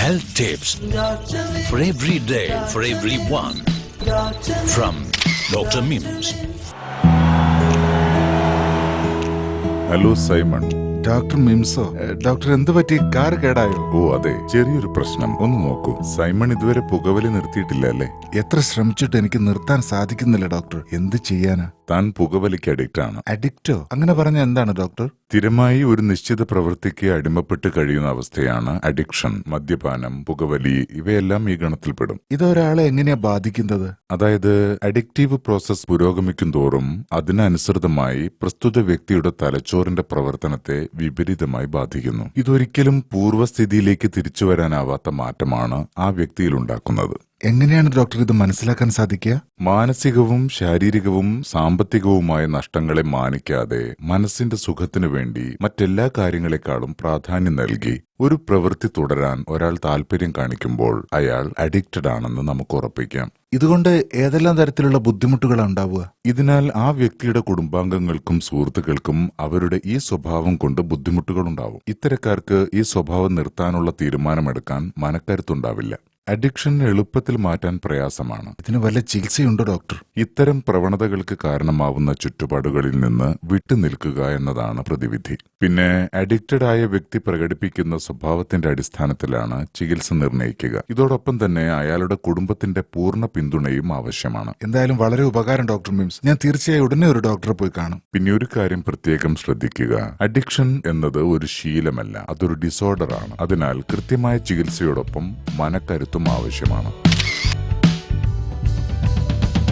Health tips for every day, for everyone. From Dr. Mims. Hello Simon. Doctor മിംസോ? Doctor എന്ത് പറ്റി? Car കേടായോ? ഓ അതെ, ചെറിയൊരു പ്രശ്നം. ഒന്ന് നോക്കൂ. സൈമൺ ഇതുവരെ പുകവലി നിർത്തിയിട്ടില്ല അല്ലേ? എത്ര ശ്രമിച്ചിട്ട് എനിക്ക് നിർത്താൻ സാധിക്കുന്നില്ല ഡോക്ടർ. എന്ത് ചെയ്യാനാ? താൻ പുകവലിക്ക് അഡിക്റ്റ് ആണ്. അഡിക്റ്റോ? അങ്ങനെ പറഞ്ഞ എന്താണ് ഡോക്ടർ? സ്ഥിരമായി ഒരു നിശ്ചിത പ്രവൃത്തിക്ക് അടിമപ്പെട്ട് കഴിയുന്ന അവസ്ഥയാണ് അഡിക്ഷൻ. മദ്യപാനം, പുകവലി ഇവയെല്ലാം ഈ ഗണത്തിൽപ്പെടും. ഇതൊരാളെ എങ്ങനെയാ ബാധിക്കുന്നത്? അതായത് അഡിക്റ്റീവ് പ്രോസസ് പുരോഗമിക്കും തോറും അതിനനുസൃതമായി പ്രസ്തുത വ്യക്തിയുടെ തലച്ചോറിന്റെ പ്രവർത്തനത്തെ വിപരീതമായി ബാധിക്കുന്നു. ഇതൊരിക്കലും പൂർവ്വസ്ഥിതിയിലേക്ക് തിരിച്ചു വരാനാവാത്ത മാറ്റമാണ് ആ വ്യക്തിയിൽ ഉണ്ടാക്കുന്നത്. എങ്ങനെയാണ് ഡോക്ടർ ഇത് മനസ്സിലാക്കാൻ സാധിക്കുക? മാനസികവും ശാരീരികവും സാമ്പത്തികവുമായ നഷ്ടങ്ങളെ മാനിക്കാതെ മനസ്സിന്റെ സുഖത്തിനു വേണ്ടി മറ്റെല്ലാ കാര്യങ്ങളെക്കാളും പ്രാധാന്യം നൽകി ഒരു പ്രവൃത്തി തുടരാൻ ഒരാൾ താല്പര്യം കാണിക്കുമ്പോൾ അയാൾ അഡിക്റ്റഡ് ആണെന്ന് നമുക്ക് ഉറപ്പിക്കാം. ഇതുകൊണ്ട് ഏതെല്ലാം തരത്തിലുള്ള ബുദ്ധിമുട്ടുകളാണ് ഉണ്ടാവുക? ഇതിനാൽ ആ വ്യക്തിയുടെ കുടുംബാംഗങ്ങൾക്കും സുഹൃത്തുക്കൾക്കും അവരുടെ ഈ സ്വഭാവം കൊണ്ട് ബുദ്ധിമുട്ടുകളുണ്ടാവും. ഇത്തരക്കാർക്ക് ഈ സ്വഭാവം നിർത്താനുള്ള തീരുമാനമെടുക്കാൻ മനക്കരുത്തുണ്ടാവില്ല. അഡിക്ഷൻ എളുപ്പത്തിൽ മാറ്റാൻ പ്രയാസമാണ്. ഇതിന് വല്ല ചികിത്സയുണ്ടോ ഡോക്ടർ? ഇത്തരം പ്രവണതകൾക്ക് കാരണമാവുന്ന ചുറ്റുപാടുകളിൽ നിന്ന് വിട്ടുനിൽക്കുക എന്നതാണ് പ്രതിവിധി. പിന്നെ അഡിക്റ്റഡ് ആയ വ്യക്തി പ്രകടിപ്പിക്കുന്ന സ്വഭാവത്തിന്റെ അടിസ്ഥാനത്തിലാണ് ചികിത്സ നിർണ്ണയിക്കുക. ഇതോടൊപ്പം തന്നെ അയാളുടെ കുടുംബത്തിന്റെ പൂർണ്ണ പിന്തുണയും ആവശ്യമാണ്. എന്തായാലും വളരെ ഉപകാരം ഡോക്ടർ മിംസ്. ഞാൻ തീർച്ചയായും ഉടനെ ഒരു ഡോക്ടറെ പോയി കാണും. പിന്നെ ഒരു കാര്യം പ്രത്യേകം ശ്രദ്ധിക്കുക. അഡിക്ഷൻ എന്നത് ഒരു ശീലമല്ല, അതൊരു ഡിസോർഡർ ആണ്. അതിനാൽ കൃത്യമായ ചികിത്സയോടൊപ്പം മനക്കരുത്തും ആവശ്യമാണ്.